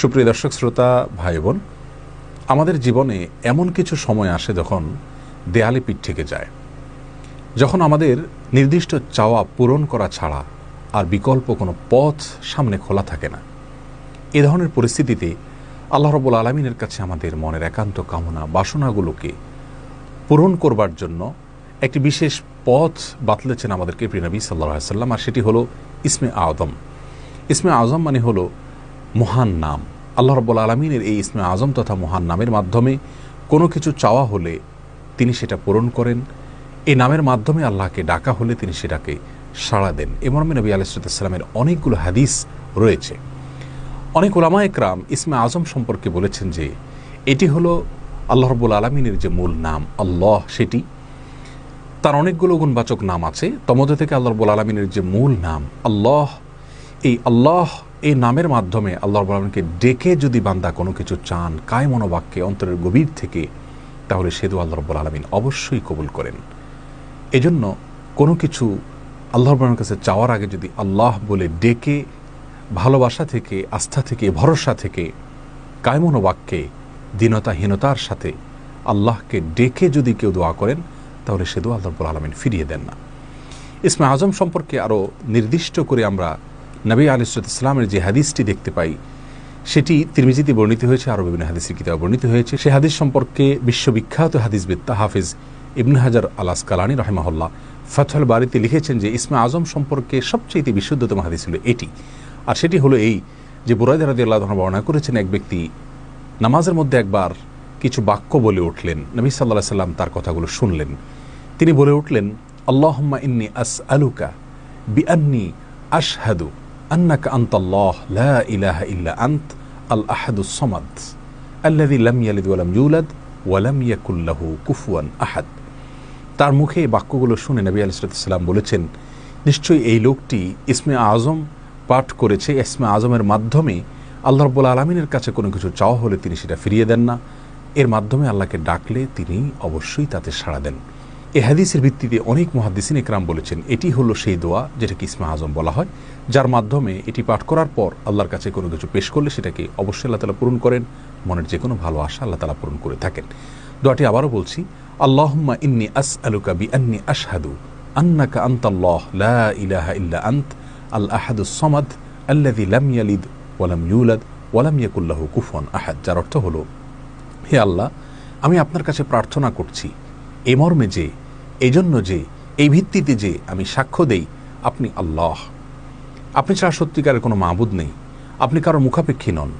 সুপ্রিয় দর্শক শ্রোতা ভাই বোন, আমাদের জীবনে এমন কিছু সময় আসে যখন দেয়ালে পিঠ থেকে যায়, যখন আমাদের নির্দিষ্ট চাওয়া পূরণ করা ছাড়া আর বিকল্প কোনো পথ সামনে খোলা থাকে না। এ ধরনের পরিস্থিতিতে আল্লাহ রাব্বুল আলামিনের কাছে আমাদের মনের একান্ত কামনা বাসনাগুলোকে পূরণ করবার জন্য একটি বিশেষ পথ বাতলেছেন আমাদেরকে প্রিয় নবী সাল্লাল্লাহু আলাইহি ওয়াসাল্লাম, আর সেটি হলো ইসমে আযম। ইসমে আযম মানে হলো মহান নাম। আল্লাহ রাব্বুল আলামিনের এই ইসমে আযম তথা মহান নামের মাধ্যমে কোনো কিছু চাওয়া হলে তিনি সেটা পূরণ করেন। এই নামের মাধ্যমে আল্লাহকে ডাকা হলে তিনি সেটাকে সাড়া দেন। এ মর্মে নবী আলাইহিস সালামের অনেকগুলো হাদিস রয়েছে। অনেক উলামা একরাম ইসমে আযম সম্পর্কে বলেছেন যে এটি হলো আল্লাহ রাব্বুল আলামিনের যে মূল নাম আল্লাহ, সেটি তার অনেকগুলো গুণবাচক নাম আছে। তমধ্যে থেকে আল্লাহ রাব্বুল আলামিনের যে মূল নাম আল্লাহ, এই আল্লাহ এই নামের মাধ্যমে আল্লাহ রাব্বুল আলামিনকে ডেকে যদি বান্দা কোনো কিছু চান কায় মনোবাক্যে অন্তরের গভীর থেকে, তাহলে সে দোয়া আল্লাহ রাব্বুল আলামিন অবশ্যই কবুল করেন। এজন্য কোনো কিছু আল্লাহ রাব্বুল আলামিনের কাছে চাওয়ার আগে যদি আল্লাহ বলে ডেকে ভালোবাসা থেকে, আস্থা থেকে, ভরসা থেকে, কায় মনোবাক্যে দীনতাহীনতার সাথে আল্লাহকে ডেকে যদি কেউ দোয়া করেন, তাহলে সে দোয়া আল্লাহ রাব্বুল আলামিন ফিরিয়ে দেন না। ইসমে আযম সম্পর্কে আরও নির্দিষ্ট করে আমরা নবী আলাইহিস সালামের যে হাদিসটি দেখতে পাই, সেটি তিরমিজিতে বর্ণিত হয়েছে, আরও বিভিন্ন হাদিসের কিতাবে বর্ণিত হয়েছে। সে হাদিস সম্পর্কে বিশ্ববিখ্যাত হাদিসবিদ হাফিজ ইবনে হাজার আল আসকালানী রাহিমাহুল্লাহ ফাতহুল বারীতে লিখেছেন যে ইসমে আযম সম্পর্কে সবচেয়ে বিশুদ্ধতম হাদিস হলো এটি। আর সেটি হলো এই যে বুরায়দা রাদিয়াল্লাহু আনহু বর্ণনা করেছেন, এক ব্যক্তি নামাজের মধ্যে একবার কিছু বাক্য বলে উঠলেন। নবী সাল্লাল্লাহু আলাইহি সাল্লাম তার কথাগুলো শুনলেন। তিনি বলে উঠলেন, আল্লাহুম্মা ইন্নী আসআলুকা বিআন্নী আশহাদু আন্নাকা আনতাল্লাহ লা ইলাহা ইল্লা আনত আল আহাদুস সামাদ আল্লাযী লাম ইয়ালিদ ওয়া লাম ইউলাদ ওয়া লাম ইয়াকুল লাহু কুফুয়ান আহাদ। তার মুখে এই বাক্যগুলো শুনে নবী আলাইহিস সালাম বলেছেন, নিশ্চয়ই এই লোকটি ইসমে আযম পাঠ করেছে। ইসমে আযমের মাধ্যমে আল্লাহ রাব্বুল আলামিনের কাছে কোনো কিছু চাওয়া হলে তিনি সেটা ফিরিয়ে দেন না। এর মাধ্যমে আল্লাহকে ডাকলে তিনি অবশ্যই তাতে সাড়া দেন। এই হাদিসের ভিত্তিতে অনেক মুহাদ্দিসিন ইকরাম বলেছেন এটি হলো সেই দোয়া যেটাকে ইসমে আযম বলা হয়, যার মাধ্যমে এটি পাঠ করার পর আল্লাহর কাছে কোনো কিছু পেশ করলে সেটাকে অবশ্যই আল্লাহ তাআলা পূরণ করেন। মনের যে কোনো ভালো আশা আল্লাহ তাআলা পূরণ করে থাকেন। দোয়াটি আবারও বলছি, আল্লাহুম্মা ইন্নী আসআলুকা বিআন্নী আশহাদু আন্নাকা আনতাল্লাহ লা ইলাহা ইল্লা আনত আল আহাদুস সামাদ আল্লাযী লাম ইয়ালিদ ওয়া লাম ইউলাদ ওয়া লাম ইয়াকুল লাহু কুফুয়ান আহাদ। যার অর্থ হলো, হে আল্লাহ, আমি আপনার কাছে প্রার্থনা করছি এ মর্মে যে, এই জন্য যে, এই ভিত্তিতে যে আমি সাক্ষ্য দেই আপনি আল্লাহ, আপনি ছাড়া সত্যিকারের কোনো মাবুদ নেই, আপনি কারো মুখাপেক্ষী নন,